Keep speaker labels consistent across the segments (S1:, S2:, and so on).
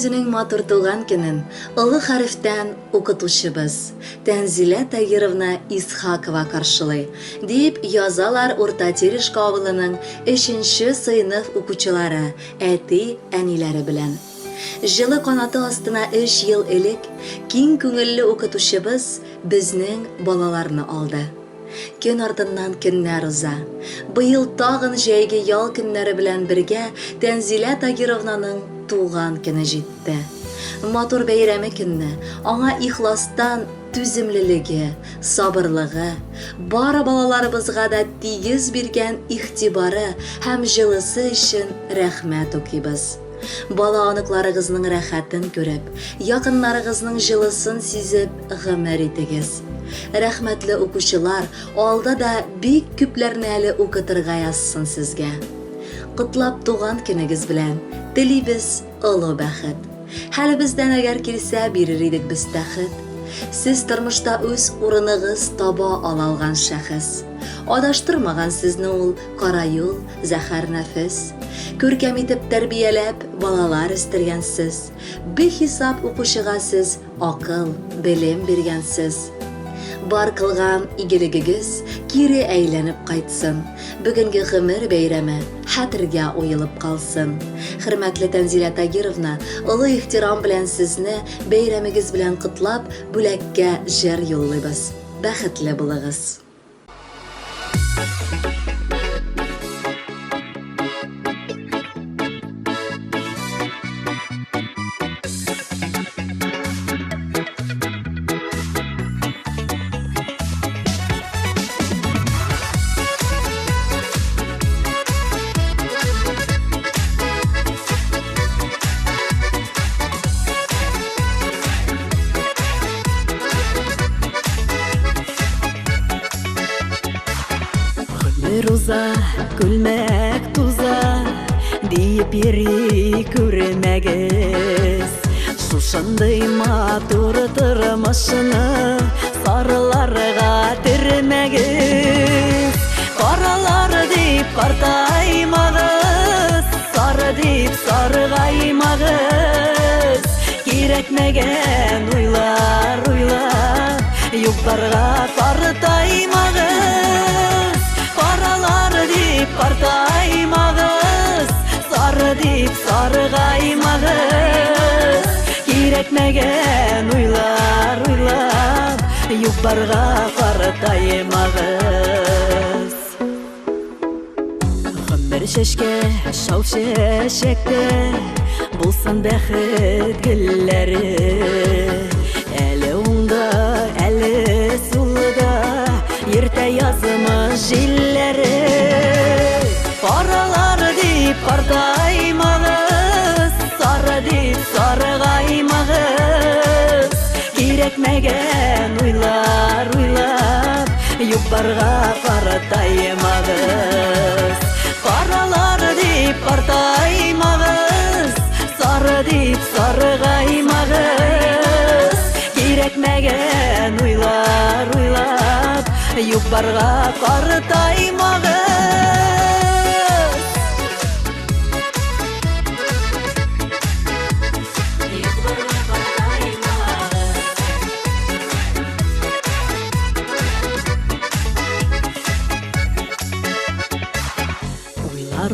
S1: өзінің матур туған күнін ұлы харифтен оқытушыбыз Тәнзилә Тагировна Исхакова каршылый, дип язалар Урта Тереш авылының 3-нче сыйныф укучылары, әти-әниләре белән. Жылы канаты астына 3 ел элек киң күңелле укытучыбыз безнең балаларны алды. Көн артыннан көннәр уза. Быел тагын җәйге ял көннәре белән бергә Тәнзилә Тагировнаның туган көне җитте. Матур бәйрәме көнне аңа ихластан түземлелеге, сабырлыгы, бары балаларыбызга да тигез биргән игътибары һәм җылысы өчен рәхмәт укыйбыз. Бала аныкларыгызның рәхәтен күреп, якыннарыгызның җылысын сизеп гомер итегез. Рәхмәтле укучылар алда да бик күпләрне әле укытырга язсын сезгә. Кытлап туган көнегез белән телибез олы бәхет. Хәлебездән әгәр килсә бирер идек без тәхет. Сез тормышта үз урыныгыз таба алалган шәхес. Адаштырмаган сезне ул кара юл, зәһәр нәфес. Күркәм итеп тәрбияләп балалар үстергәнсез. Бехисап укучыга сез акыл, белем биргәнсез. Бар кылган игелегегез кире әйләнеп кайтсын. Бүгенге гомер бәйрәме хәтергә уелып калсын. Хөрмәтле Тәнзилә Тагировна, олы ихтирам белән сезне бәйрәмегез белән кытлап, бүләккә җыр юллыйбыз. Бәхетле булыгыз.
S2: Роза, күлмәк туза, диеп йөри күрмәгез. Шушындый матур тормышны сарыларга төрмәгез. Каралар дип картаймагыз, сары дип саргаймагыз. Кирәкмәгән уйлар уйлап, юктарга картаймагыз. Каралар дип картаймагыз, сары дип саргаймагыз. Кирәкмәгән уйлар уйлап, юктарга картаймагыз. Гомер чәчкә, шау чәчәктә, булсын бәхет гөлләре. Әле уңда, әле сулда, ерте язымы җилләре. Каралар дип картаймагыз, сары дип саргаймагыз. Кирәкмәгән уйлар уйлап, юк-барга картаймагыз. Каралар дип картаймагыз, сары дип саргаймагыз. Кирәкмәгән уйлар уйлап, юк-барга картаймагыз.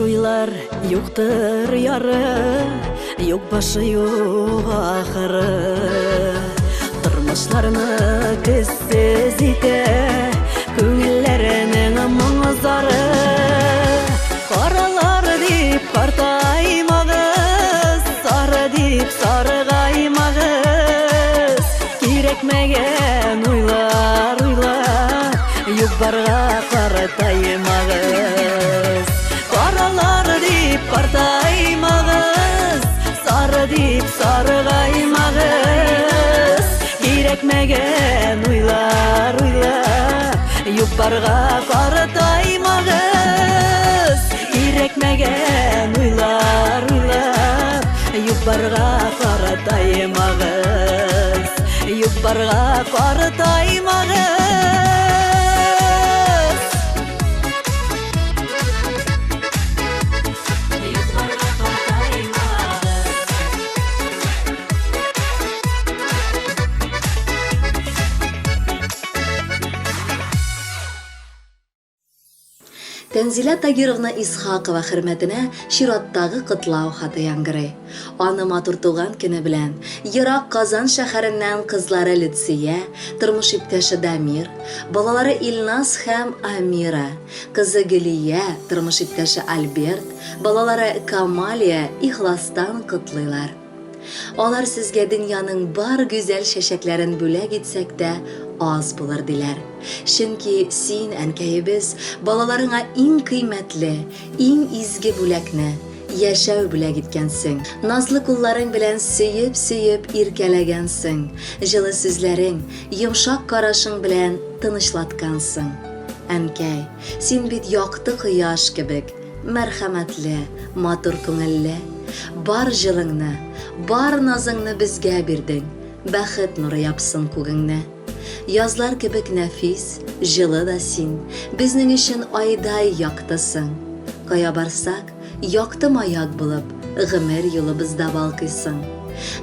S2: Уйлар, юктыр яры, юк башы, юк ахыры. Тормышларны көзсез итә, күңелләренең моңзары. Каралар дип картаймагыз, сары дип саргаймагыз. Кирәкмәгән уйлар уйлап, юк-барга картаймагыз. Каралар дип картаймагыз, сары дип саргаймагыз. Кирәкмәгән уйлар уйлап, юк-барга картаймагыз. Кирәкмәгән уйлар уйлап, юк-барга картаймагыз. Юк-барга картаймагыз.
S1: Тәнзилә Тагировна Исхакова хөрмәтенә чираттагы котлау хаты яңгырый. Аны матур туган көне белән ерак Казан шәһәреннән кызлары Лидия, тормыш иптәше Дамир, балалары Илназ һәм Амира, кызы Гөлия, тормыш иптәше Альберт, балалары Камалия ихластан котлыйлар. Алар сезгә дөньяның бар гүзәл чәчәкләрен бүләк итсәк тә аз булыр диләр. Чөнки син, әнкәебез, балаларыңа иң кыйммәтле, иң изге бүләкне яшәү бүләк иткәнсең. Назлы кулларың белән сөеп иркәләгәнсең. Җылы сүзләрең, йомшак карашың белән тынычлаткансың. Әнкәй, син бит якты кояш кебек, мәрхәмәтле, матур күңелле. Бар җылыңны, бар назыңны безгә бирдең. Бәхет нуры япсын күгеңне. Язлар кебек нәфис, җылы да син, безнең өчен айдай яктысың. Кая барсак, якты маяк булып, гомер юлыбызда балкыйсың.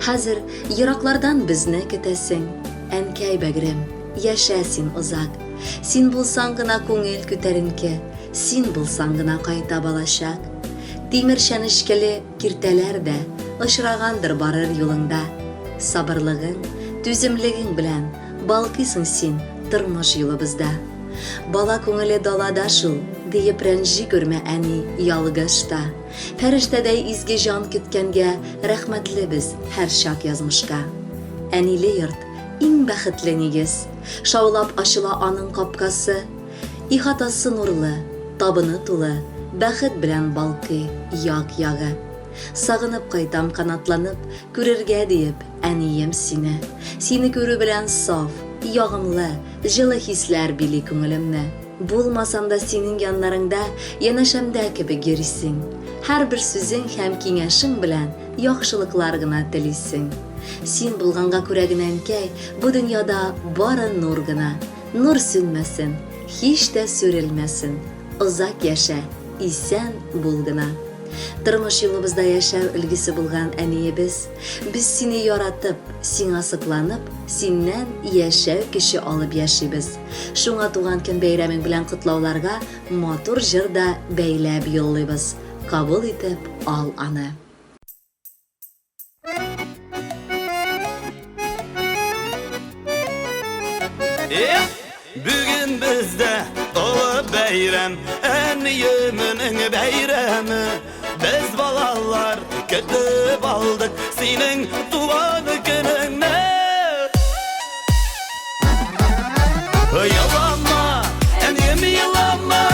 S1: Хәзер ераклардан безне көтәсең. Әнкәй бәгрем, яшә син озак. Син булсаң гына күңел күтәренке, син булсаң гына кайта балачак. Тимер чәнечкеле киртәләр дә очрагандыр барыр юлыңда. Сабырлыгың, түземлегең белән балкыйсың син тормыш юлыбызда. Бала күңеле далада шул, диеп рәнҗи күрмә әни ялгышта. Фәрештәдәй изге җан көткәнгә рәхмәтле без һәр чак язмышка. Әниле йорт иң бәхетле нигез, шаулап ачыла аның капкасы. Ихатасы нурлы, табыны тулы, бәхет белән балкый як-ягы. Сагынып кайтам канатланып, күрергә диеп әнием сине. Сине күрү белән саф, ягымлы, җылы хисләр били күңелемне. Булмасам да синең яннарыңда янәшәмдә кебек йөрисең. Һәрбер сүзең һәм киңәшең белән яхшылыклар гына телисең. Син булганга күрә генә әнкәй, бу дөньяда бары нур гына. Нур сүнмәсен, һич тә сүрелмәсен. Озак яшә, исән бул гына. Тормыш юлыбызда яшәү үлгесе булган әниебез, без сине яратып, сиңа сокланып, синнән яшәү көче алып яшибез. Шуңа туган көн бәйрәмең белән котлауларга матур җыр да бәйләп юллыйбыз. Кабул итеп ал аны.
S3: Bugün bizde ulu beyram, әниемнің бәйрәме. Biz balalar kötüp aldık senin tuğan gününe. Yalama, әнием yalama,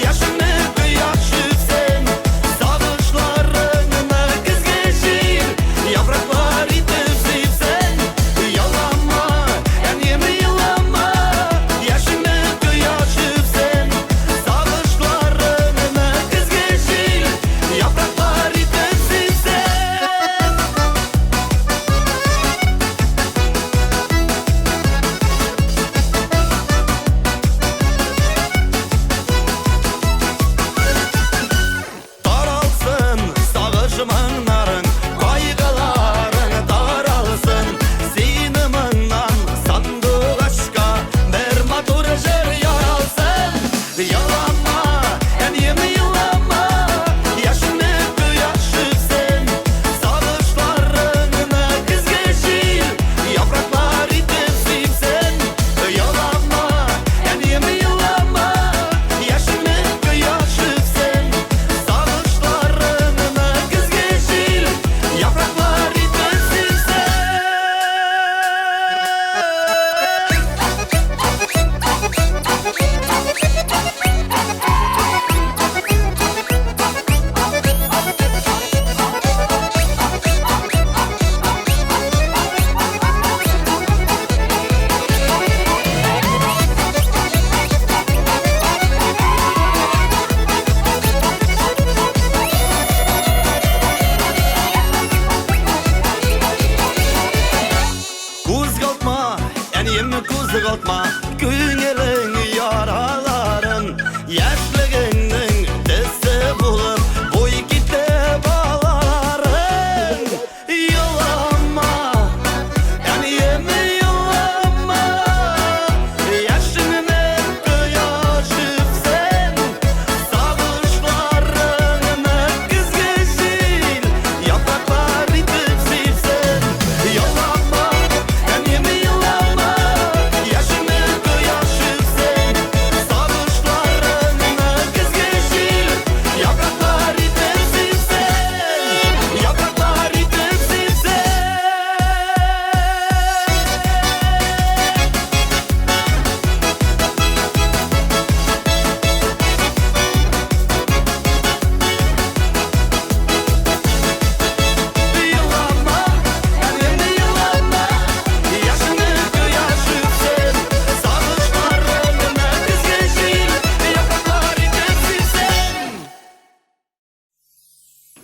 S3: yaşını kıyaşıp sen. Sağışlarını kız geçir, yapraklar itip sevsen. Yalama, әнием yalama, yaşını kıyaşıp sen. Sağışlarını kız geçir, yapraklar itip sevsen. Taralsın sağışmanların, kaygıların taralsın. Sinimından sandık aşka, bir matur jır yaralsın. Yalama, әнием yalama, yaşını kıyaşıp sen. Sağışlarını kız geçir, yapraklar itip sevsen. Yalama, әнием yalama, yaşını kıyaşıp sen. Sağışlarını kız geçir, yapraklar itip sevsen. Kuzgatma, әнием kuzgatma, күңелің яраларын. Яшьлегеңнең төсе булып, буй китте балаларың. Yalama, әнием yalama, yaşını kıyaşıp sen.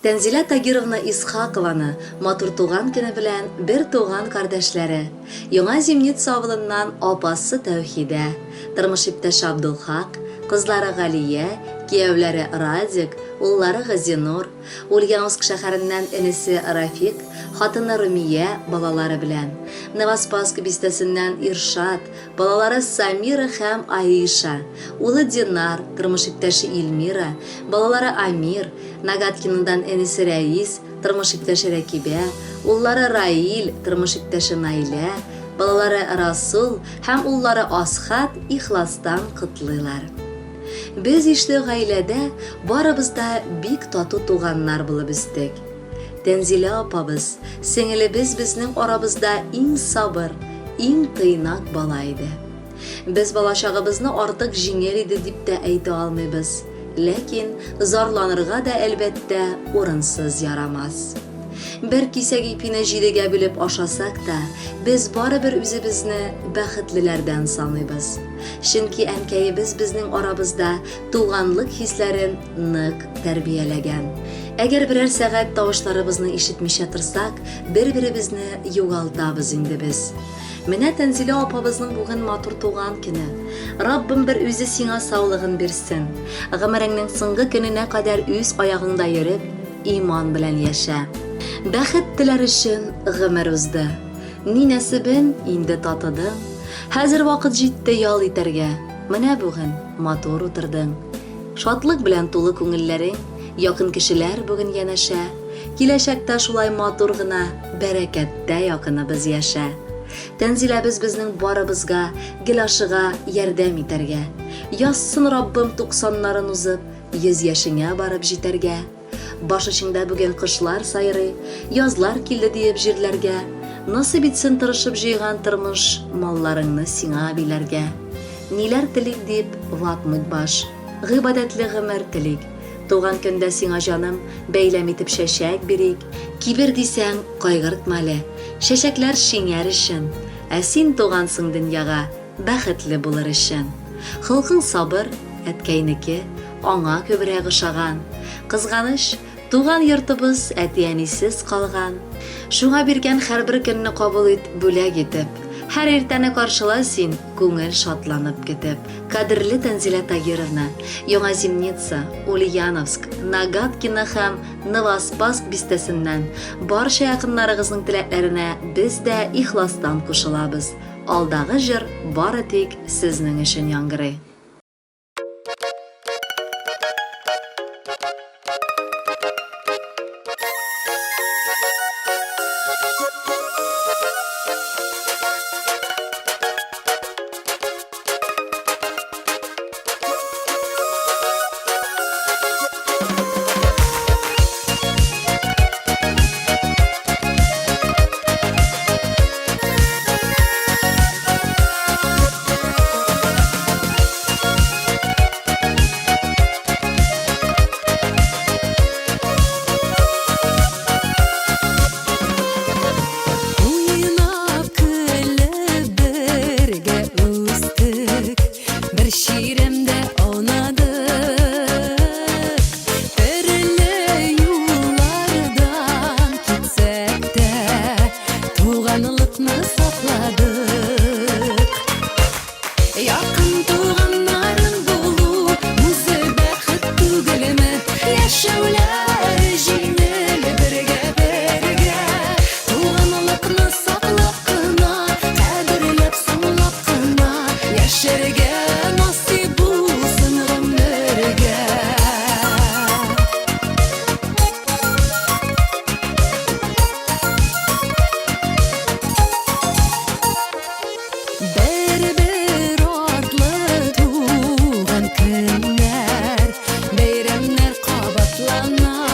S1: Тәнзилә Тагировна Исхакованы матур туган көне белән бер туган кардәшләре, Яңа Зимница авылыннан апасы Тәүхидә, тормыш иптәше Абдулхак, кызлары Галия, кияүләре Радик, уллары Газинур, Ульяновск шәһәреннән энесе Рафик, хатыны Румия балалары белән, Новоспасск бистәсеннән Иршат, балалары Самира һәм Аиша, улы Динар, тормыш иптәше Илмира, балалары Амир, Нагаткиндан энесе Рәис, тормыш иптәше Рәкибә, уллары Раил, тормыш иптәше Наилә, балалары Расул һәм уллары Асхат ихластан котлыйлар. Без ишле гаиләдә барыбыз да бик тату туганнар булып үстек. Тәнзилә апабыз, сеңелебез безнең арабызда иң сабыр, иң тыйнак бала иде. Без балачагыбызны артык җиңел иде дип тә әйтә алмыйбыз, ләкин зарланырга да әлбәттә урынсыз ярамас. Бер кисәк ипине җидегә бүлеп ашасак та, без барыбер үзебезне бәхетлеләрдән саныйбыз. Чөнки әнкәебез безнең арабызда туганлык хисләрен нык тәрбияләгән. Әгәр берәр сәгать тавышларыбызны ишетмичә торсак, бер-беребезне югалтабыз инде без. Менә Тәнзилә апабызның бүген матур туган көне. Раббым бер үзе сиңа саулыгын бирсен. Гомереңнең соңгы көненә кадәр үз аягыңда йөреп, иман белән яшә. Бәхет теләр өчен гомер узды. Ни нәсебен инде татыдың. Хәзер вакыт җитте ял итәргә. Менә бүген матур утырдың. Шатлык белән тулы күңелләрең, якын кешеләр бүген янәшә. Киләчәктә шулай матур гына, бәрәкәттә якыныбыз яшә. Тәнзиләбез безнең барыбызга, гелашыга ярдәм итәргә. Язсын Раббым 90-нарын узып, 100 яшеңә барып җитәргә. Баш очыңда бүген кышлар сайрый, язлар килде диеп җирләргә. Насыйп итсен тырышып җыйган тормыш малларыңны сиңа биләргә. Ниләр телик дип ватмык баш, гыйбадәтле гомер телик. Туган көндә сиңа җаным, бәйләм итеп чәчәк бирик. Кибер дисәң, кайгыртма әле, чәчәкләр шиңәр өчен. Ә син тугансың дөньяга, бәхетле булыр өчен. Хылкың сабыр, әткәйнеке, аңа күбрәк ошаган. Кызганыч, туган йортыбыз әти-әнисез калган. Шуңа биргән һәрбер көнне кабул ит бүләк итеп. Һәр иртәне каршыла син, күңел шатланып китеп. Кадерле Тәнзилә Тагировна, Яңа Зимница, Ульяновск, Нагаткина һәм Новоспасск бистәсеннән барча якыннарыгызның теләкләренә без дә ихластан кушылабыз. Алдагы җыр бары тик сезнең өчен яңгырый.
S2: Бәйрәмнәр кабатлана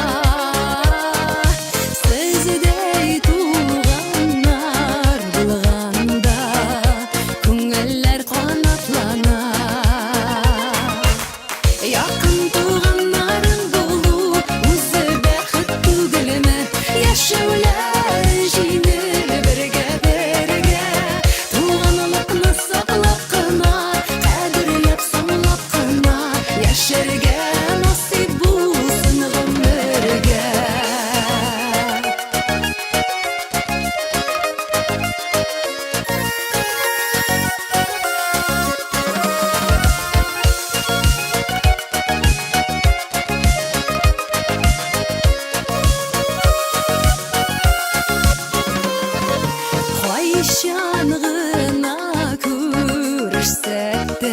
S2: Кайчан гына күрешсәк тә,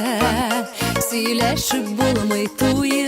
S2: сөйләшеп булмый туй